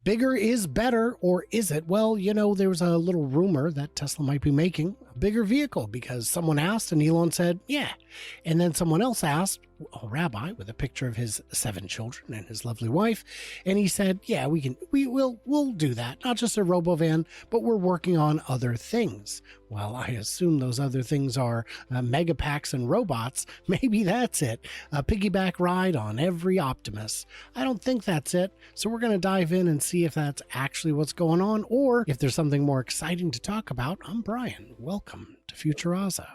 Bigger is better, or is it? Well, there was a little rumor that Tesla might be making a bigger vehicle because someone asked and Elon said, yeah. And then someone else asked, a rabbi with a picture of his 7 children and his lovely wife. And he said, yeah, we'll do that. Not just a robovan, but we're working on other things. Well, I assume those other things are mega packs and robots. Maybe that's it. A piggyback ride on every Optimus. I don't think that's it. So we're going to dive in and see if that's actually what's going on, or if there's something more exciting to talk about. I'm Brian. Welcome to Futuraza.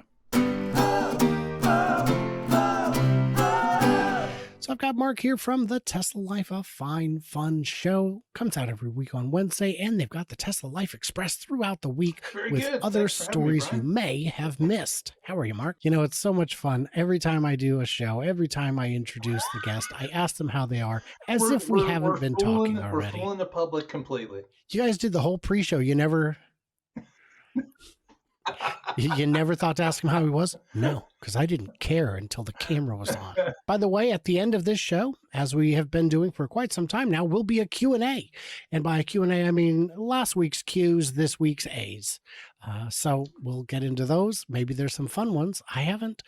So I've got Mark here from the Tesla Life, a fine, fun show. Comes out every week on Wednesday, and they've got the Tesla Life Express throughout the week with other stories you may have missed. How are you, Mark? It's so much fun. Every time I do a show, every time I introduce the guest, I ask them how they are, as if we haven't been talking already. We're fooling the public completely. You guys did the whole pre-show. You never... You never thought to ask him how he was? No, because I didn't care until the camera was on. By the way, at the end of this show, as we have been doing for quite some time now, will be a Q&A. And by a Q&A, I mean last week's Q's, this week's A's. So we'll get into those. Maybe there's some fun ones. I haven't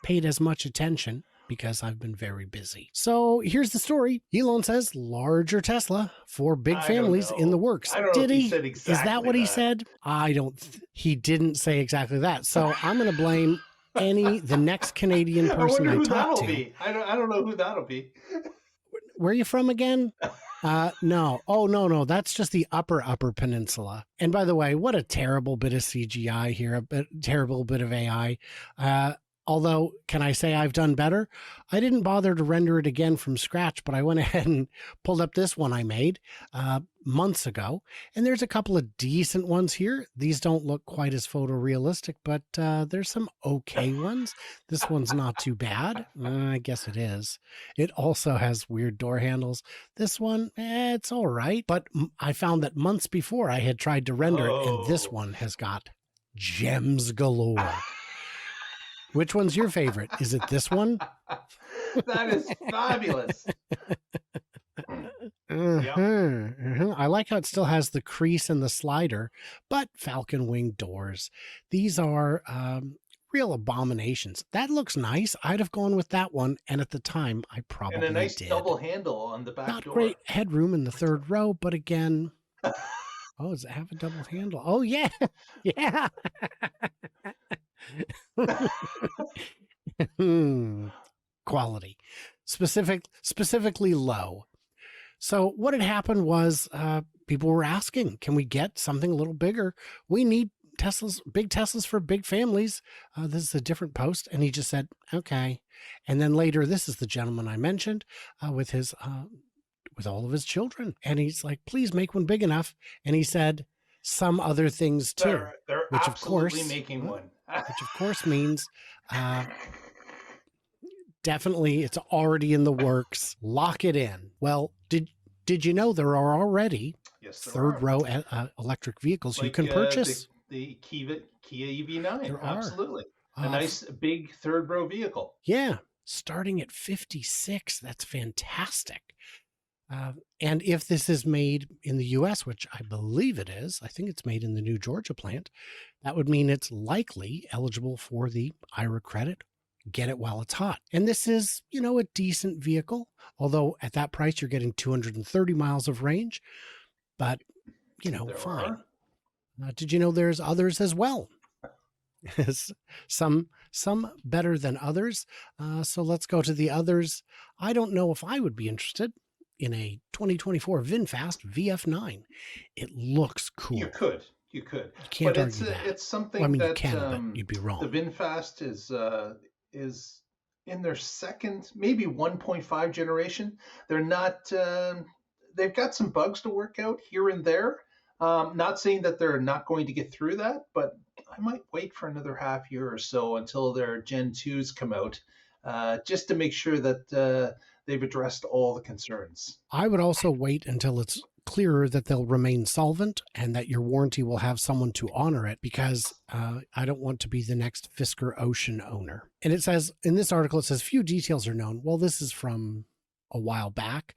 paid as much attention because I've been very busy. So here's the story. Elon says larger Tesla for big families in the works. Did he? Said exactly Is that what he said? I don't. He didn't say exactly that. So I'm going to blame the next Canadian person I talk to. Be. I don't know who that'll be. Where are you from again? No. Oh, no. That's just the upper peninsula. And by the way, what a terrible bit of CGI here, a terrible bit of AI. Although, can I say I've done better? I didn't bother to render it again from scratch, but I went ahead and pulled up this one I made months ago. And there's a couple of decent ones here. These don't look quite as photorealistic, but there's some okay ones. This one's not too bad. I guess it is. It also has weird door handles. This one, it's all right. But I found that months before I had tried to render it, and this one has got gems galore. Which one's your favorite? Is it this one? That is fabulous. I like how it still has the crease and the slider, but falcon wing doors. These are real abominations. That looks nice. I'd have gone with that one, and at the time, I probably did. And a nice double handle on the back door. Not great headroom in the third row, but again... Oh, does it have a double handle? Oh, yeah. Yeah. Quality. Specifically low. So what had happened was people were asking, can we get something a little bigger? We need big Teslas for big families. This is a different post. And he just said, okay. And then later, this is the gentleman I mentioned with all of his children. And he's like, please make one big enough. And he said some other things too. They're which absolutely of course, making one. Which of course means definitely it's already in the works. Lock it in. Well, did you know there are already third row electric vehicles you can purchase? The Kia EV9. There absolutely. A nice big third row vehicle. Yeah. Starting at 56. That's fantastic. And if this is made in the U.S., which I believe it is, I think it's made in the new Georgia plant, that would mean it's likely eligible for the IRA credit. Get it while it's hot. And this is, a decent vehicle, although at that price, you're getting 230 miles of range. But, fine. Did you know there's others as well? Some better than others. So let's go to the others. I don't know if I would be interested in a 2024 VinFast VF9. It looks cool. You could. You can't but argue that. It's something you can, but you'd be wrong. The VinFast is in their second, maybe 1.5 generation. They're not. They've got some bugs to work out here and there. Not saying that they're not going to get through that, but I might wait for another half year or so until their Gen 2s come out, just to make sure that they've addressed all the concerns. I would also wait until it's clearer that they'll remain solvent and that your warranty will have someone to honor it, because I don't want to be the next Fisker Ocean owner. And it says, in this article, it says few details are known. Well, this is from a while back.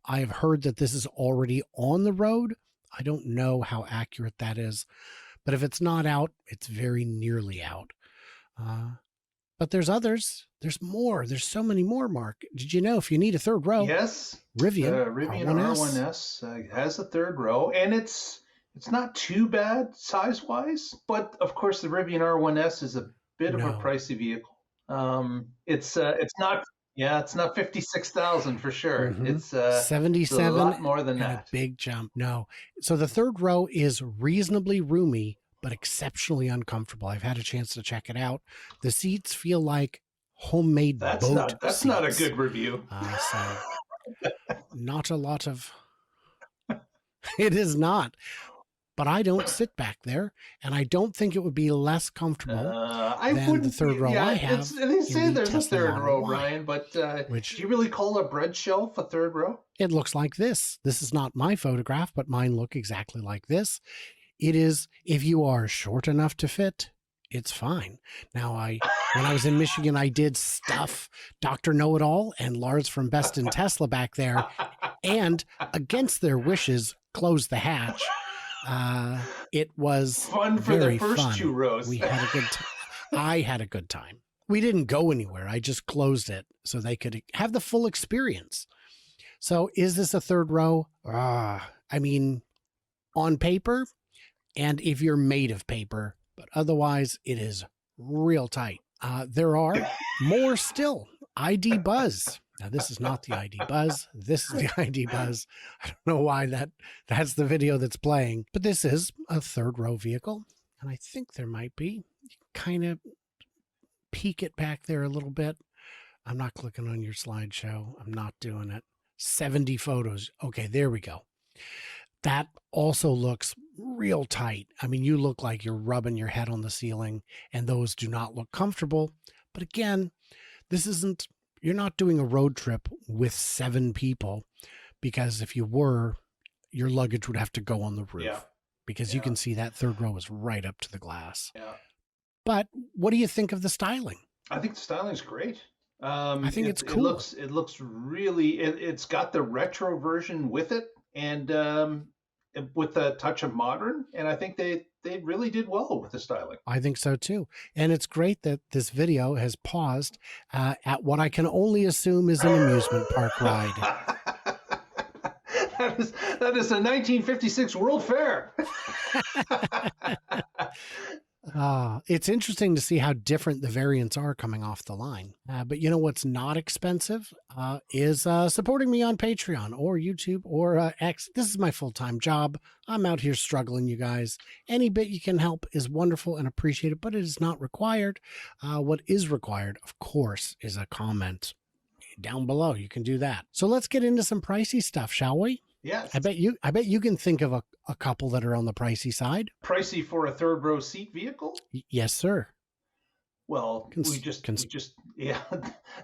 I have heard that this is already on the road. I don't know how accurate that is, but if it's not out, it's very nearly out. But there's others. There's more. There's so many more, Mark. Did you know if you need a third row, Yes, Rivian Rivian R1S? R1S has a third row, and it's not too bad size wise, but of course the Rivian R1S is a bit of a No. pricey vehicle. It's not, yeah, it's not 56,000 for sure. It's a 77 lot more than and a that. big jump. No. So the third row is reasonably roomy, but exceptionally uncomfortable. I've had a chance to check it out. The seats feel like homemade boat That's not a seats. good review. So not a lot of, it is not. But I don't sit back there, and I don't think it would be less comfortable I than the wouldn't. third row Yeah, I have they in say the there's a Tesla third Model row, Y, Ryan, but do which you really call a bread shelf a third row? it looks like this. This is not my photograph, but mine look exactly like this. It is, if you are short enough to fit, it's fine. Now, when I was in Michigan, I did stuff Dr. Know-It-All and Lars from Best in Tesla back there, and against their wishes, closed the hatch. It was Fun for the very first fun. 2 rows. We had a good time. I had a good time. We didn't go anywhere. I just closed it so they could have the full experience. So is this a third row? I mean, on paper, and if you're made of paper, but otherwise it is real tight. There are more still. ID Buzz. Now, this is not the ID Buzz. This is the ID Buzz. I don't know why that's the video that's playing, but this is a third row vehicle. And I think there might be, kind of peek it back there a little bit. I'm not clicking on your slideshow. I'm not doing it. 70 photos. Okay, there we go. That also looks real tight. I mean, you look like you're rubbing your head on the ceiling, and those do not look comfortable. But again, this isn't, you're not doing a road trip with 7 people, because if you were, your luggage would have to go on the roof. Yeah. Because you can see that third row is right up to the glass. Yeah. But what do you think of the styling? I think the styling's great. I think it's cool. It looks really. It's got the retro version with it, and with a touch of modern. And I think they really did well with the styling. I think so too. And it's great that this video has paused at what I can only assume is an amusement park ride. That is a 1956 World Fair. It's interesting to see how different the variants are coming off the line. But you know what's not expensive is supporting me on Patreon or YouTube or X. This is my full-time job. I'm out here struggling, you guys. Any bit you can help is wonderful and appreciated, but it is not required. What is required, of course, is a comment down below. You can do that. So let's get into some pricey stuff, shall we? Yes. I bet you can think of a couple that are on the pricey side. Pricey for a third row seat vehicle? Yes, sir. Well, yeah,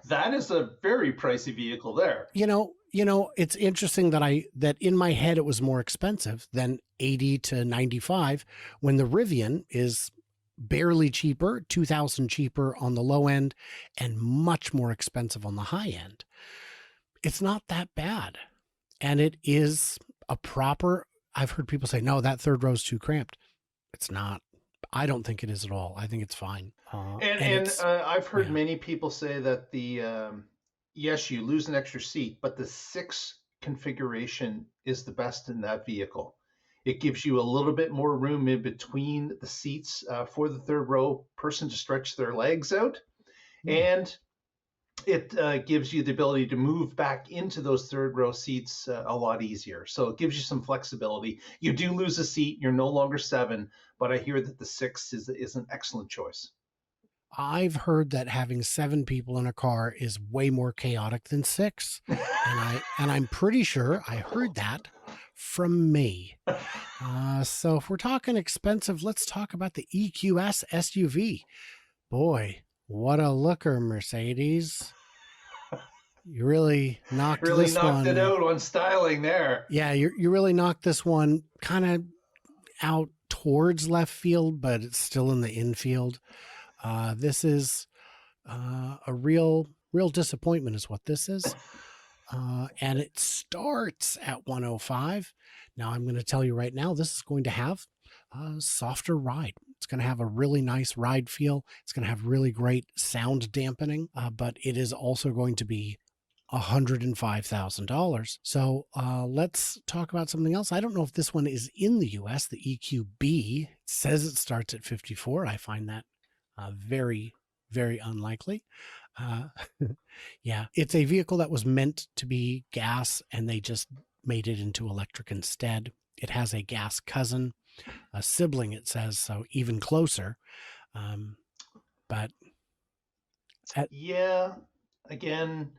that is a very pricey vehicle there. You know, it's interesting that in my head it was more expensive than 80 to 95 when the Rivian is barely cheaper, 2,000 cheaper on the low end and much more expensive on the high end. It's not that bad. And it is a proper, I've heard people say, no, that third row is too cramped. It's not. I don't think it is at all. I think it's fine. I've heard many people say that yes, you lose an extra seat, but the 6 configuration is the best in that vehicle. It gives you a little bit more room in between the seats for the third row person to stretch their legs out. And it gives you the ability to move back into those third row seats a lot easier. So it gives you some flexibility. You do lose a seat. You're no longer 7, but I hear that the 6 is an excellent choice. I've heard that having 7 people in a car is way more chaotic than 6. And I'm pretty sure I heard that from me. So if we're talking expensive, let's talk about the EQS SUV. Boy, what a looker, Mercedes. You really knocked it out on styling there. Yeah, you really knocked this one kind of out towards left field, but it's still in the infield. This is a real disappointment is what this is. and it starts at 105. Now, I'm going to tell you right now, this is going to have a softer ride. It's going to have a really nice ride feel. It's going to have really great sound dampening, but it is also going to be $105,000. So let's talk about something else. I don't know if this one is in the US, the EQB. It says it starts at 54. I find that very, very unlikely. Yeah, it's a vehicle that was meant to be gas and they just made it into electric instead. It has a gas cousin, a sibling, it says, so even closer. But yeah, again,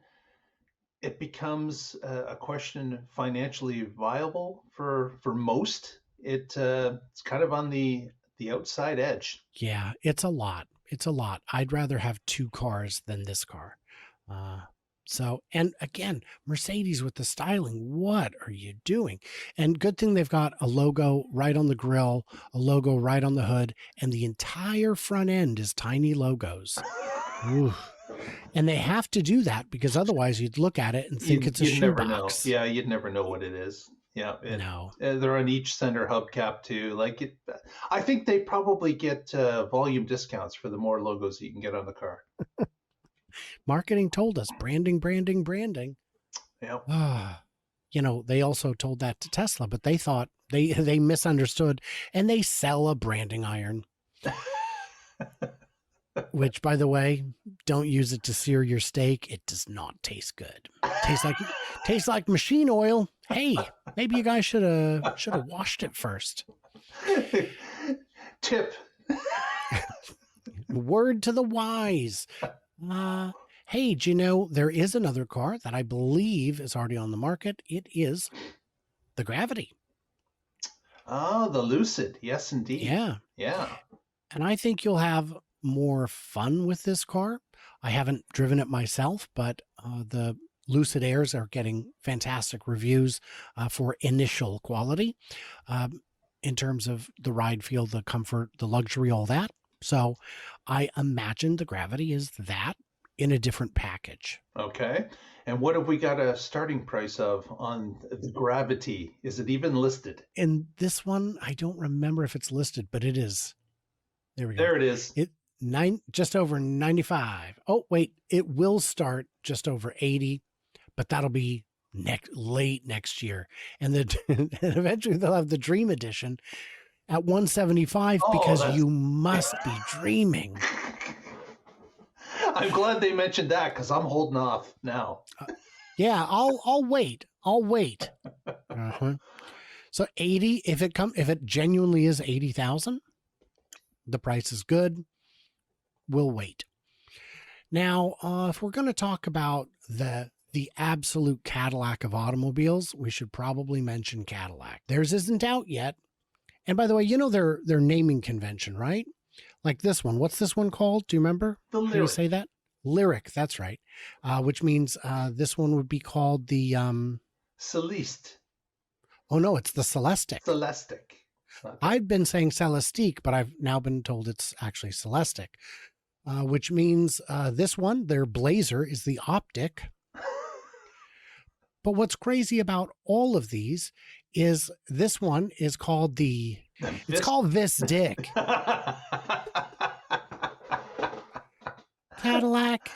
it becomes a question financially viable for most. It's kind of on the outside edge. yeah, it's a lot. It's a lot. I'd rather have two cars than this car. So, and again, Mercedes with the styling, what are you doing? And good thing they've got a logo right on the grille, a logo right on the hood, and the entire front end is tiny logos. Ooh. And they have to do that because otherwise you'd look at it and think it's a You'd never know. shoebox. Yeah, you'd never know what it is. Yeah, No. they're on each center hubcap too. Like it, I think they probably get volume discounts for the more logos that you can get on the car. Marketing told us branding, branding, branding. Yeah. You know, they also told that to Tesla, but they thought they misunderstood and they sell a branding iron. Which, by the way, don't use it to sear your steak. It does not taste good. Tastes like machine oil. Hey, maybe you guys should have washed it first. Tip. Word to the wise. Hey, do you know there is another car that I believe is already on the market? It is the Gravity. Oh, the Lucid. Yes, indeed. Yeah. Yeah. And I think you'll have more fun with this car. I haven't driven it myself, but the Lucid Airs are getting fantastic reviews for initial quality in terms of the ride feel, the comfort, the luxury, all that. So I imagine the Gravity is that in a different package. Okay. And what have we got a starting price of on the Gravity? Is it even listed? And this one, I don't remember if it's listed, but it is. There we go. There it is. Just over 95. Oh, wait, it will start just over 80, but that'll be late next year. And and eventually they'll have the Dream Edition at 175 because you must be dreaming. I'm glad they mentioned that because I'm holding off now. Yeah, I'll wait. I'll wait. Uh-huh. So 80, if it genuinely is 80,000, the price is good. We'll wait. Now, if we're going to talk about the absolute Cadillac of automobiles, we should probably mention Cadillac. Theirs isn't out yet. And by the way, you know their naming convention, right? Like this one. What's this one called? Do you remember? The Lyric. How do you say that? Lyric. That's right. Which means this one would be called the Celeste. Oh no, it's the Celestic. Celestic. Okay. I've been saying Celestique, but I've now been told it's actually Celestic, which means this one, their Blazer, is the Optic. But what's crazy about all of these is this one is called it's called Vis Dick. Cadillac.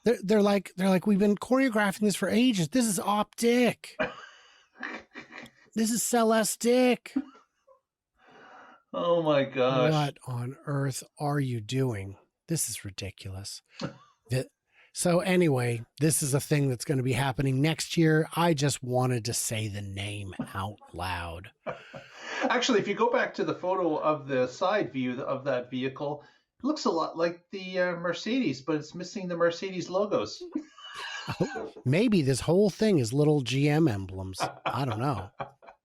They're like, we've been choreographing this for ages. This is Optic. This is Celestic. Oh my gosh. What on earth are you doing? This is ridiculous. So anyway, this is a thing that's going to be happening next year. I just wanted to say the name out loud. Actually, if you go back to the photo of the side view of that vehicle, it looks a lot like the Mercedes, but it's missing the Mercedes logos. Maybe this whole thing is little GM emblems. I don't know.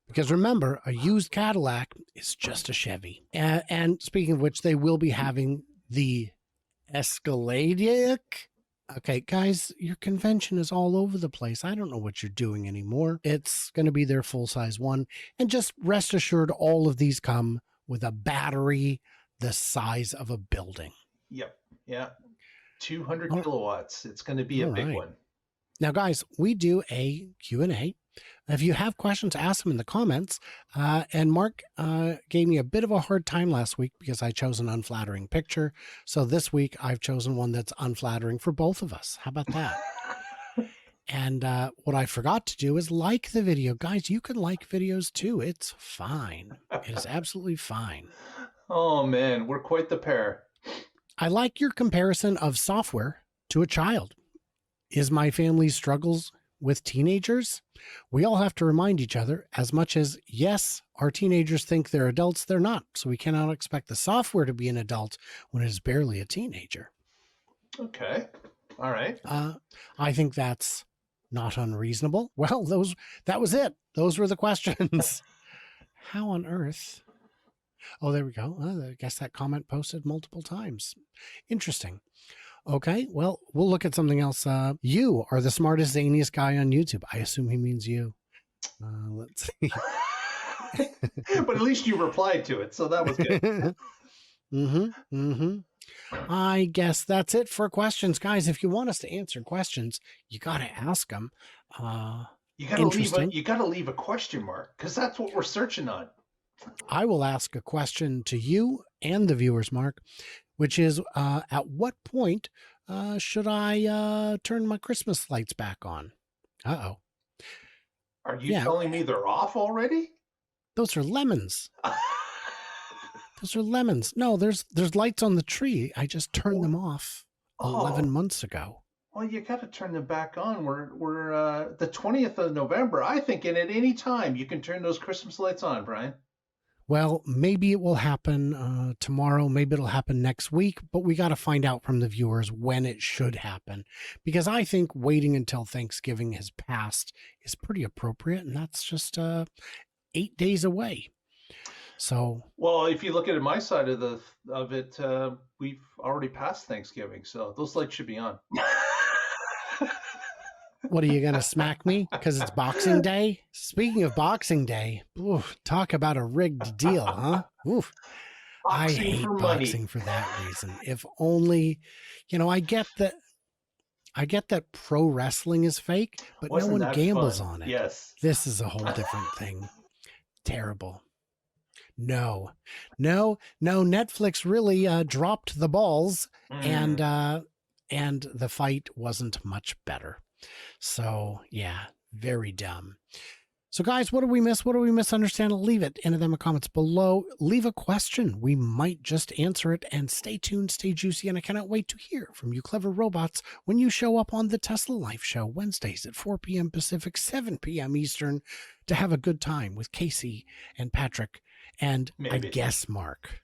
Because remember, a used Cadillac is just a Chevy. And speaking of which, they will be having the Escalade. Okay, guys, your convention is all over the place. I don't know what you're doing anymore. It's going to be their full-size one. And just rest assured, all of these come with a battery the size of a building. Yep. Yeah. 200 kilowatts. It's going to be a big one. Now, guys, we do a Q&A. If you have questions, ask them in the comments. And Mark gave me a bit of a hard time last week because I chose an unflattering picture. So this week I've chosen one that's unflattering for both of us. How about that? And what I forgot to do is like the video. Guys, you can like videos too. It's fine. It is absolutely fine. Oh, man, we're quite the pair. I like your comparison of software to a child. Is my family's struggles with teenagers? We all have to remind each other, as much as, yes, our teenagers think they're adults, they're not. So we cannot expect the software to be an adult when it is barely a teenager. Okay. All right. I think that's not unreasonable. Well, that was it. Those were the questions. How on earth? Oh, there we go. I guess that comment posted multiple times. Interesting. Okay, well, we'll look at something else. You are the smartest, zaniest guy on YouTube. I assume he means you. Let's see. But at least you replied to it, so that was good. I guess that's it for questions. Guys, if you want us to answer questions, you got to ask them. You gotta leave a question mark, because that's what we're searching on. I will ask a question to you and the viewers, Mark, which is, at what point should I turn my Christmas lights back on? Uh-oh. Are you telling me they're off already? Those are lemons. Those are lemons. No, there's lights on the tree. I just turned them off 11 months ago. Well, you got to turn them back on. We're the 20th of November. I think at any time you can turn those Christmas lights on, Brian. Well, maybe it will happen tomorrow. Maybe it'll happen next week, but we got to find out from the viewers when it should happen, because I think waiting until Thanksgiving has passed is pretty appropriate. And that's just 8 days away. So, well, if you look at my side of it, we've already passed Thanksgiving. So those lights should be on. What are you going to smack me because it's Boxing Day? Speaking of Boxing Day, talk about a rigged deal, huh? I hate boxing for that reason. If only, I get that pro wrestling is fake, but no one gambles on it. Yes. This is a whole different thing. Terrible. No. Netflix really dropped the balls, and the fight wasn't much better. So, yeah, very dumb. So, guys, what do we miss? What do we misunderstand? Leave it in the comments below. Leave a question. We might just answer it. And stay tuned, stay juicy. And I cannot wait to hear from you clever robots when you show up on the Tesla Life Show Wednesdays at 4 p.m. Pacific, 7 p.m. Eastern to have a good time with Casey and Patrick and I guess Mark.